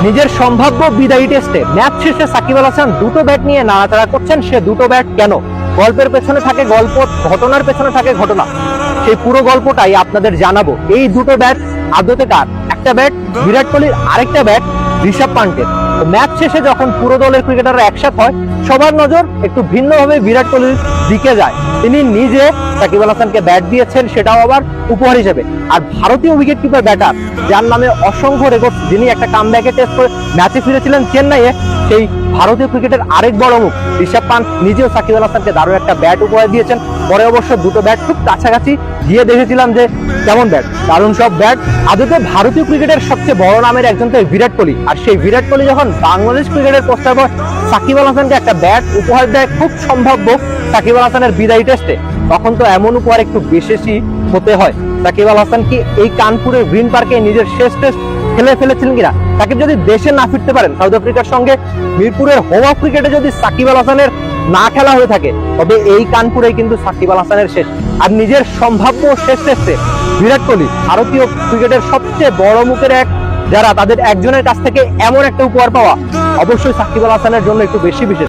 নিজের সম্ভাব্য বিদায়ী টেস্টে ম্যাচ শেষে সাকিব আল হাসান দুটো ব্যাট নিয়ে নাড়াচাড়া করছেন। সে দুটো ব্যাট কেন? গল্পের পেছনে থাকে গল্প, ঘটনার পেছনে থাকে ঘটনা। সেই পুরো গল্পটাই আপনাদের জানাবো। এই দুটো ব্যাট আদতে কার? একটা ব্যাট বিরাট কোহলির, আরেকটা ব্যাট ঋষভ পান্টের। ম্যাচ শেষে যখন পুরো দলের ক্রিকেটাররা একসাথে হয়, সবার নজর একটু ভিন্নভাবে বিরাট কোহলির দিকে যায়। তিনি নিজে সাকিব আল হাসানকে ব্যাট দিয়েছেন, সেটাও আবার উপহার হিসেবে। আর ভারতীয় উইকেট কিপার ব্যাটার যার নামে অসংখ্য রেকর্ড, যিনি একটা কামব্যাকে টেস্ট করে ম্যাচে ফিরেছিলেন চেন্নাইয়ে, সেই ভারতীয় ক্রিকেটের আরেক বড় মুখ ঋষভ পান্ট নিজেও সাকিব আল হাসানকে দারুণ একটা ব্যাট উপহার দিয়েছেন। পরে অবশ্য দুটো ব্যাট খুব কাছাকাছি গিয়ে দেখেছিলাম যে কেমন ব্যাট, দারুণ সব ব্যাট। আদতে ভারতীয় ক্রিকেটের সবচেয়ে বড় নামের একজন তো বিরাট কোহলি, আর সেই বিরাট কোহলি যখন বাংলাদেশ ক্রিকেটের প্রস্তাব সাকিব আল হাসানকে একটা ব্যাট উপহার দেয়, খুব সম্ভাব্য সাকিব আল হাসানের বিদায়ী টেস্টে, তখন তো এমন উপহার একটু বিশেষই হতে হয়। সাকিব আল হাসান কি এই কানপুরের গ্রিন পার্কে নিজের শেষ টেস্ট খেলে ফেলেছিলেন কিনা? সাকিব যদি দেশে না ফিরতে পারেন সাউথ আফ্রিকার সঙ্গে, মিরপুরের হোম অফ ক্রিকেটে যদি সাকিব আল হাসানের না খেলা হয়ে থাকে, তবে এই কানপুরে কিন্তু সাকিব আল হাসানের শেষ। আর নিজের সম্ভাব্য শেষ টেস্টে বিরাট কোহলি ভারতীয় ক্রিকেটের সবচেয়ে বড় মুখের এক যারা, তাদের একজনের কাছ থেকে এমন একটা উপহার পাওয়া অবশ্যই সাকিব আল হাসানের জন্য একটু বেশি বিশেষ।